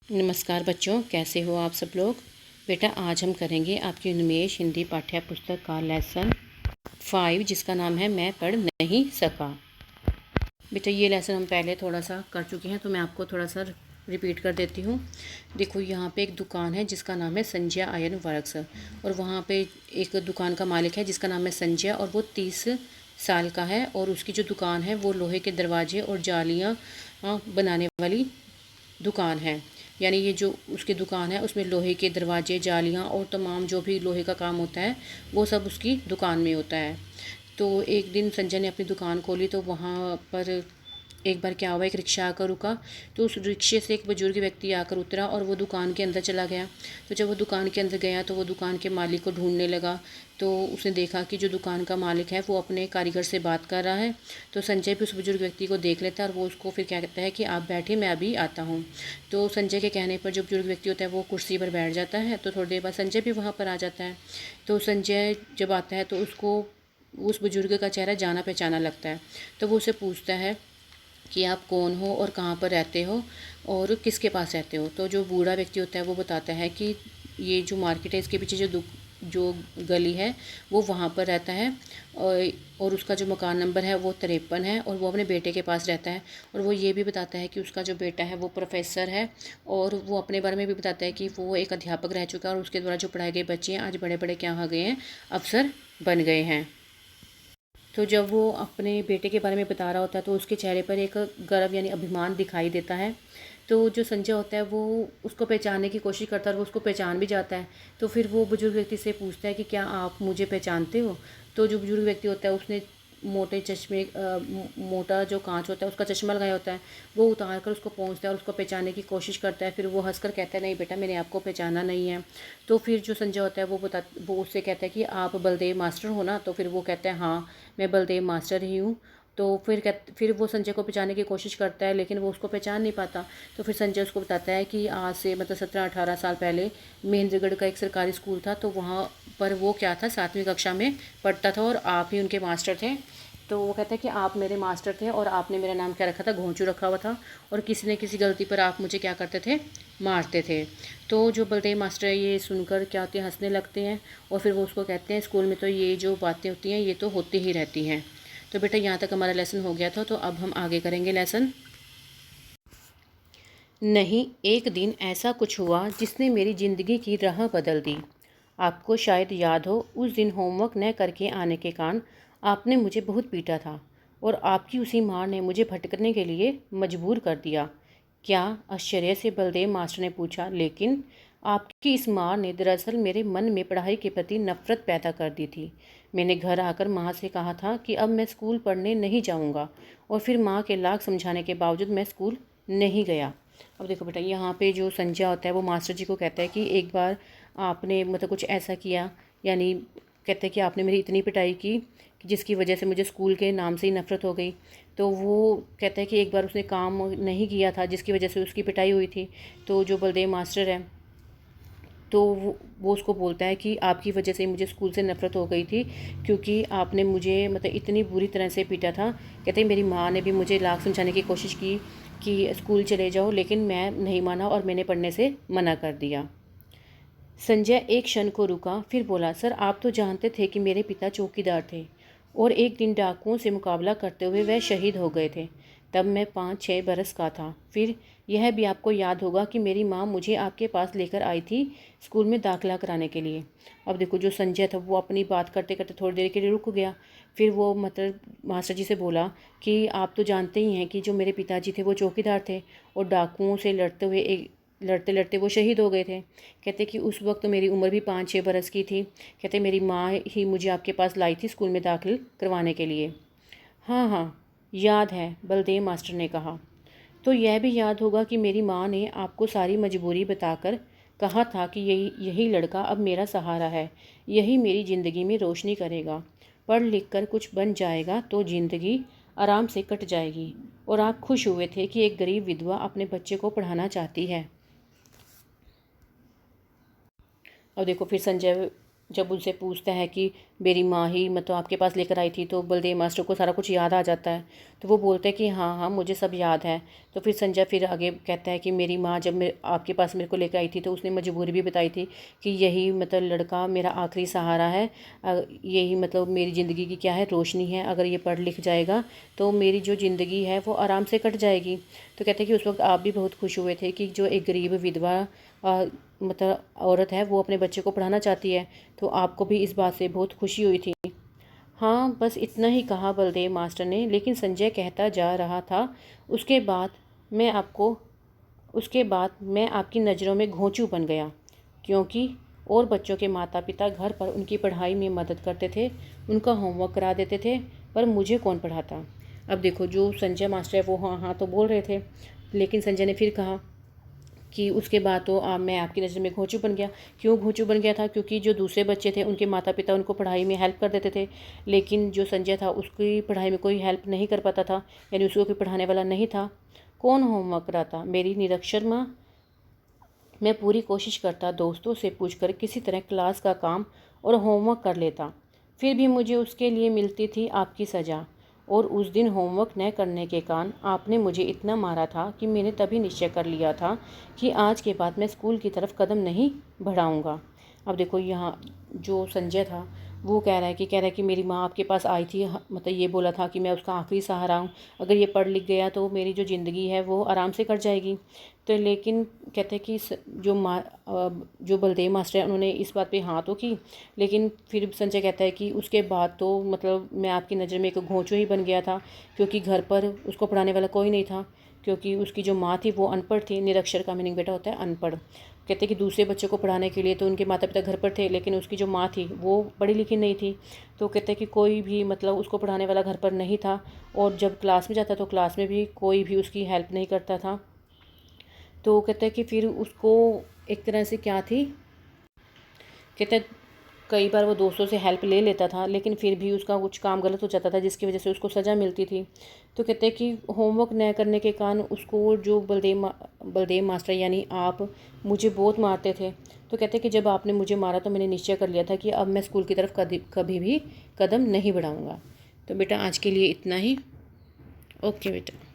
नमस्कार बच्चों, कैसे हो आप सब लोग। बेटा आज हम करेंगे आपकी उन्मेष हिंदी पाठ्य पुस्तक का लेसन 5 जिसका नाम है मैं पढ़ नहीं सका। बेटा ये लेसन हम पहले थोड़ा सा कर चुके हैं, तो मैं आपको थोड़ा सा रिपीट कर देती हूँ। देखो यहाँ पे एक दुकान है जिसका नाम है संजय आयन वर्क्स, और वहाँ पे एक दुकान का मालिक है जिसका नाम है संजय, और वो 30 साल का है। और उसकी जो दुकान है वो लोहे के दरवाजे और जालियाँ बनाने वाली दुकान है। यानी ये जो उसकी दुकान है उसमें लोहे के दरवाजे, जालियाँ और तमाम जो भी लोहे का काम होता है वो सब उसकी दुकान में होता है। तो एक दिन संजय ने अपनी दुकान खोली, तो वहाँ पर एक बार क्या हुआ, एक रिक्शा आकर रुका। तो उस रिक्शे से एक बुजुर्ग व्यक्ति आकर उतरा और वो दुकान के अंदर चला गया। तो जब वो दुकान के अंदर गया तो वो दुकान के मालिक को ढूंढने लगा। तो उसने देखा कि जो दुकान का मालिक है वो अपने कारीगर से बात कर रहा है। तो संजय भी उस बुजुर्ग व्यक्ति को देख लेता है और वो उसको फिर क्या कहता है कि आप बैठिए, मैं अभी आता हूँ। तो संजय के कहने पर जो बुजुर्ग व्यक्ति होता है वो कुर्सी पर बैठ जाता है। तो थोड़ी देर बाद संजय भी वहाँ पर आ जाता है। तो संजय जब आता है तो उसको उस बुजुर्ग का चेहरा जाना पहचाना लगता है। तो वो उसे पूछता है कि आप कौन हो और कहाँ पर रहते हो और किसके पास रहते हो। तो जो बूढ़ा व्यक्ति होता है वो बताता है कि ये जो मार्केट है इसके पीछे जो गली है वो वहाँ पर रहता है, और उसका जो मकान नंबर है वो 53 है, और वो अपने बेटे के पास रहता है। और वो ये भी बताता है कि उसका जो बेटा है वो प्रोफेसर है, और वो अपने बारे में भी बताता है कि वो एक अध्यापक रह चुका है और उसके द्वारा जो पढ़ाए गए बच्चे हैं आज बड़े बड़े क्या हो गए हैं, अफसर बन गए हैं। तो जब वो अपने बेटे के बारे में बता रहा होता है तो उसके चेहरे पर एक गर्व यानी अभिमान दिखाई देता है। तो जो संजय होता है वो उसको पहचानने की कोशिश करता है और वो उसको पहचान भी जाता है। तो फिर वो बुजुर्ग व्यक्ति से पूछता है कि क्या आप मुझे पहचानते हो। तो जो बुजुर्ग व्यक्ति होता है उसने मोटे चश्मे मोटा जो कांच होता है उसका चश्मा लगाया होता है, वो उतार कर उसको पहुँचता है और उसको पहचानने की कोशिश करता है। फिर वो हंसकर कहता है नहीं बेटा, मैंने आपको पहचाना नहीं है। तो फिर जो संजय होता है वो उससे कहता है कि आप बलदेव मास्टर हो ना। तो फिर वो कहता है हाँ, मैं बलदेव मास्टर ही हूँ। तो फिर वो संजय को पहचानने की कोशिश करता है लेकिन वो उसको पहचान नहीं पाता। तो फिर संजय उसको बताता है कि आज से मतलब 17-18 साल पहले महेंद्रगढ़ का एक सरकारी स्कूल था, तो वहाँ पर वो क्या था 7वीं कक्षा में पढ़ता था और आप ही उनके मास्टर थे। तो वो कहता है कि आप मेरे मास्टर थे और आपने मेरा नाम क्या रखा था, घोंचू रखा हुआ था, और किसी न किसी गलती पर आप मुझे क्या करते थे, मारते थे। तो जो बलदेव मास्टर है ये सुनकर क्या होते हैं, हंसने लगते हैं। और फिर वो उसको कहते हैं स्कूल में तो ये जो बातें होती हैं ये तो होती ही रहती हैं। तो बेटा यहाँ तक हमारा लेसन हो गया था, तो अब हम आगे करेंगे लेसन। नहीं, एक दिन ऐसा कुछ हुआ जिसने मेरी ज़िंदगी की राह बदल दी। आपको शायद याद हो, उस दिन होमवर्क न करके आने के कारण आपने मुझे बहुत पीटा था और आपकी उसी मार ने मुझे भटकने के लिए मजबूर कर दिया। क्या? आश्चर्य से बलदेव मास्टर ने पूछा। लेकिन आपकी इस मार ने दरअसल मेरे मन में पढ़ाई के प्रति नफरत पैदा कर दी थी। मैंने घर आकर माँ से कहा था कि अब मैं स्कूल पढ़ने नहीं जाऊँगा, और फिर माँ के लाख समझाने के बावजूद मैं स्कूल नहीं गया। अब देखो बेटा, यहाँ पे जो संजय होता है वो मास्टर जी को कहता है कि एक बार आपने मतलब कुछ ऐसा किया, यानी कहते हैं कि आपने मेरी इतनी पिटाई की कि जिसकी वजह से मुझे स्कूल के नाम से ही नफरत हो गई। तो वो कहता है कि एक बार उसने काम नहीं किया था जिसकी वजह से उसकी पिटाई हुई थी। तो जो बलदेव मास्टर है तो वो उसको बोलता है कि आपकी वजह से मुझे स्कूल से नफ़रत हो गई थी, क्योंकि आपने मुझे मतलब इतनी बुरी तरह से पीटा था। कहते हैं मेरी माँ ने भी मुझे लाख समझाने की कोशिश की कि स्कूल चले जाओ, लेकिन मैं नहीं माना और मैंने पढ़ने से मना कर दिया। संजय एक क्षण को रुका, फिर बोला, सर आप तो जानते थे कि मेरे पिता चौकीदार थे और एक दिन डाकुओं से मुकाबला करते हुए वह शहीद हो गए थे। तब मैं 5-6 बरस का था। फिर यह भी आपको याद होगा कि मेरी माँ मुझे आपके पास लेकर आई थी स्कूल में दाखिला कराने के लिए। अब देखो जो संजय था वो अपनी बात करते करते थोड़ी देर के लिए रुक गया। फिर वो मतलब मास्टर जी से बोला कि आप तो जानते ही हैं कि जो मेरे पिताजी थे वो चौकीदार थे और डाकुओं से लड़ते लड़ते वो शहीद हो गए थे। कहते कि उस वक्त तो मेरी उम्र भी 5-6 बरस की थी। कहते मेरी माँ ही मुझे आपके पास लाई थी स्कूल में दाखिल करवाने के लिए। हाँ हाँ, याद है, बलदेव मास्टर ने कहा। तो यह भी याद होगा कि मेरी माँ ने आपको सारी मजबूरी बताकर कहा था कि यही यही लड़का अब मेरा सहारा है, यही मेरी ज़िंदगी में रोशनी करेगा। पढ़ लिख कर कुछ बन जाएगा तो ज़िंदगी आराम से कट जाएगी। और आप खुश हुए थे कि एक गरीब विधवा अपने बच्चे को पढ़ाना चाहती है। अब देखो फिर संजय जब उनसे पूछता है कि मेरी माँ ही मतलब आपके पास लेकर आई थी, तो बलदेव मास्टर को सारा कुछ याद आ जाता है। तो वो बोलते हैं कि हाँ हाँ मुझे सब याद है। तो फिर संजय फिर आगे कहता है कि मेरी माँ जब मैं आपके पास मेरे को लेकर आई थी तो उसने मजबूरी भी बताई थी कि यही मतलब लड़का मेरा आखिरी सहारा है, यही मतलब मेरी ज़िंदगी की क्या है रोशनी है, अगर ये पढ़ लिख जाएगा तो मेरी जो ज़िंदगी है वो आराम से कट जाएगी। तो कहते हैं कि उस वक्त आप भी बहुत खुश हुए थे कि जो एक गरीब विधवा मतलब औरत है वो अपने बच्चे को पढ़ाना चाहती है, तो आपको भी इस बात से बहुत खुशी हुई थी। हाँ बस इतना ही कहा बलदेव मास्टर ने, लेकिन संजय कहता जा रहा था, उसके बाद मैं आपको उसके बाद मैं आपकी नज़रों में घोंचू बन गया, क्योंकि और बच्चों के माता पिता घर पर उनकी पढ़ाई में मदद करते थे, उनका होमवर्क करा देते थे, पर मुझे कौन पढ़ाता। अब देखो जो संजय मास्टर है वो हाँ हाँ तो बोल रहे थे, लेकिन संजय ने फिर कहा कि उसके बाद तो मैं आपकी नज़र में घोंचू बन गया। क्यों घोंचू बन गया था? क्योंकि जो दूसरे बच्चे थे उनके माता पिता उनको पढ़ाई में हेल्प कर देते थे, लेकिन जो संजय था उसकी पढ़ाई में कोई हेल्प नहीं कर पाता था, यानी उसको कोई पढ़ाने वाला नहीं था। कौन होमवर्क कराता? मेरी निरक्षर माँ। मैं पूरी कोशिश करता दोस्तों से पूछकर किसी तरह क्लास का काम और होमवर्क कर लेता, फिर भी मुझे उसके लिए मिलती थी आपकी सज़ा। और उस दिन होमवर्क न करने के कारण आपने मुझे इतना मारा था कि मैंने तभी निश्चय कर लिया था कि आज के बाद मैं स्कूल की तरफ कदम नहीं बढ़ाऊंगा। अब देखो यहाँ जो संजय था वो कह रहा है कि मेरी माँ आपके पास आई थी, मतलब ये बोला था कि मैं उसका आखिरी सहारा हूँ, अगर ये पढ़ लिख गया तो मेरी जो ज़िंदगी है वो आराम से कट जाएगी। तो लेकिन कहते हैं कि जो बलदेव मास्टर हैं उन्होंने इस बात पे हाँ तो की, लेकिन फिर संजय कहता है कि उसके बाद तो मतलब मैं आपकी नज़र में एक घोंचू ही बन गया था, क्योंकि घर पर उसको पढ़ाने वाला कोई नहीं था, क्योंकि उसकी जो माँ थी वो अनपढ़ थी। निरक्षर का मीनिंग बेटा होता है अनपढ़। कहते हैं कि दूसरे बच्चों को पढ़ाने के लिए तो उनके माता पिता घर पर थे, लेकिन उसकी जो माँ थी वो पढ़ी लिखी नहीं थी। तो कहते हैं कि कोई भी मतलब उसको पढ़ाने वाला घर पर नहीं था, और जब क्लास में जाता तो क्लास में भी कोई भी उसकी हेल्प नहीं करता था। तो कहते हैं कि फिर उसको एक तरह से क्या थी, कहते हैं कई बार वो दोस्तों से हेल्प ले लेता था, लेकिन फिर भी उसका कुछ काम गलत हो जाता था जिसकी वजह से उसको सज़ा मिलती थी। तो कहते हैं कि होमवर्क न करने के कारण उसको जो बलदेव मास्टर यानी आप मुझे बहुत मारते थे। तो कहते हैं कि जब आपने मुझे मारा तो मैंने निश्चय कर लिया था कि अब मैं स्कूल की तरफ कभी भी कदम नहीं बढ़ाऊँगा। तो बेटा आज के लिए इतना ही। ओके बेटा।